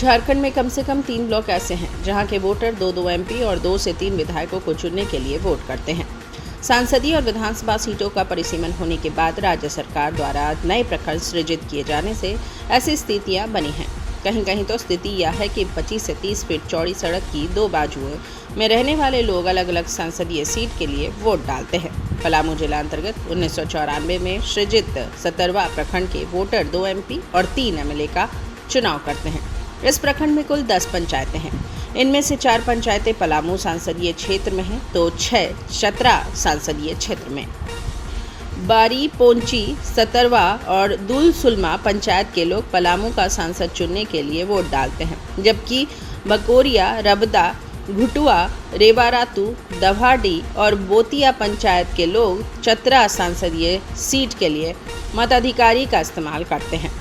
झारखंड में कम से कम 3 ब्लॉक ऐसे हैं जहां के वोटर 2-2 एमपी और 2 से 3 विधायकों को चुनने के लिए वोट करते हैं। सांसदीय और विधानसभा सीटों का परिसीमन होने के बाद राज्य सरकार द्वारा नए प्रखंड सृजित किए जाने से ऐसी स्थितियां बनी हैं। कहीं कहीं तो स्थिति यह है कि 25 से 30 फीट चौड़ी सड़क की 2 बाजुओं में रहने वाले लोग अलग अलग संसदीय सीट के लिए वोट डालते हैं। पलामू जिला अंतर्गत 1994 में सृजित 17वां प्रखंड के वोटर 2 एमपी और 3 एमएलए का चुनाव करते हैं। इस प्रखंड में कुल 10 पंचायतें हैं। इनमें से 4 पंचायतें पलामू संसदीय क्षेत्र में हैं तो 6 चतरा संसदीय क्षेत्र में। बारी, पोंची, सतरवा और दुलसुलमा पंचायत के लोग पलामू का सांसद चुनने के लिए वोट डालते हैं, जबकि बकोरिया, रबदा, घुटुआ, रेवारातू, दभाडी और बोतिया पंचायत के लोग चतरा संसदीय सीट के लिए मताधिकारी का इस्तेमाल करते हैं।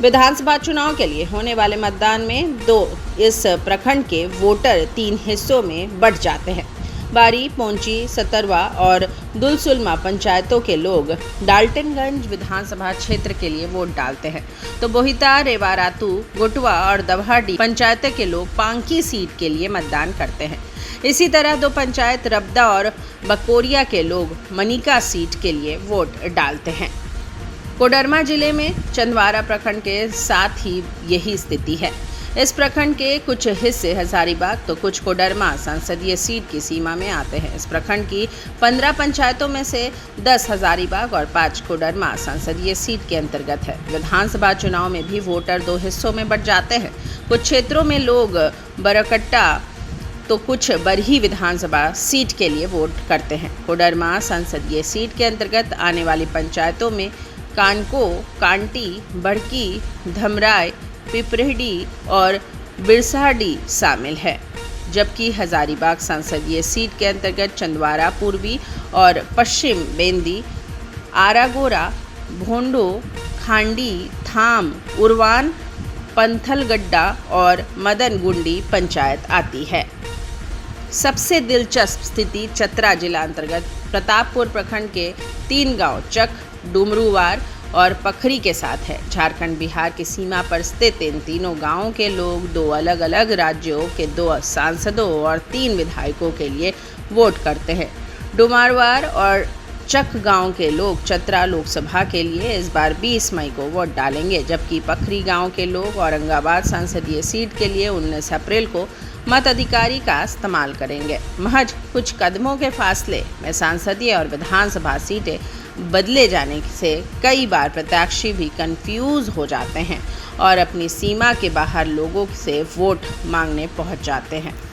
विधानसभा चुनाव के लिए होने वाले मतदान में इस प्रखंड के वोटर 3 हिस्सों में बंट जाते हैं। बारी, पोंची, सतरवा और दुलसुलमा पंचायतों के लोग डाल्टनगंज विधानसभा क्षेत्र के लिए वोट डालते हैं, तो बोहिता, रेवारातू, गोटवा और दभाडी पंचायतों के लोग पांकी सीट के लिए मतदान करते हैं। इसी तरह 2 पंचायत रबदा और बकोरिया के लोग मनिका सीट के लिए वोट डालते हैं। कोडरमा जिले में चंदवारा प्रखंड के साथ ही यही स्थिति है। इस प्रखंड के कुछ हिस्से हजारीबाग तो कुछ कोडरमा संसदीय सीट की सीमा में आते हैं। इस प्रखंड की 15 पंचायतों में से 10 हजारीबाग और 5 कोडरमा संसदीय सीट के अंतर्गत है। विधानसभा चुनाव में भी वोटर 2 हिस्सों में बंट जाते हैं। कुछ क्षेत्रों में लोग बरकट्टा तो कुछ बरही विधानसभा सीट के लिए वोट करते हैं। कोडरमा संसदीय सीट के अंतर्गत आने वाली पंचायतों में कानको, कांटी, बड़की, धमराय, पिपरहडी और बिरसाडी शामिल है, जबकि हजारीबाग संसदीय सीट के अंतर्गत चंदवारा पूर्वी और पश्चिम बेंदी, आरागोरा, भोंडो, खांडी, थाम, उरवान, पंथलगड्डा और मदनगुंडी पंचायत आती है। सबसे दिलचस्प स्थिति चतरा जिला अंतर्गत प्रतापपुर प्रखंड के 3 गांव चक, डुमरूवार और पखरी के साथ है। झारखंड बिहार की सीमा पर स्थित इन तीनों गांवों के लोग 2 अलग अलग राज्यों के 2 सांसदों और 3 विधायकों के लिए वोट करते हैं। डुमरूवार और चक गांव के लोग चतरा लोकसभा के लिए इस बार 20 मई को वोट डालेंगे, जबकि पखरी गांव के लोग औरंगाबाद संसदीय सीट के लिए 19 अप्रैल को मताधिकारी का इस्तेमाल करेंगे। महज कुछ कदमों के फासले में सांसदीय और विधानसभा सीटें बदले जाने से कई बार प्रत्याशी भी कंफ्यूज हो जाते हैं और अपनी सीमा के बाहर लोगों से वोट मांगने पहुंच जाते हैं।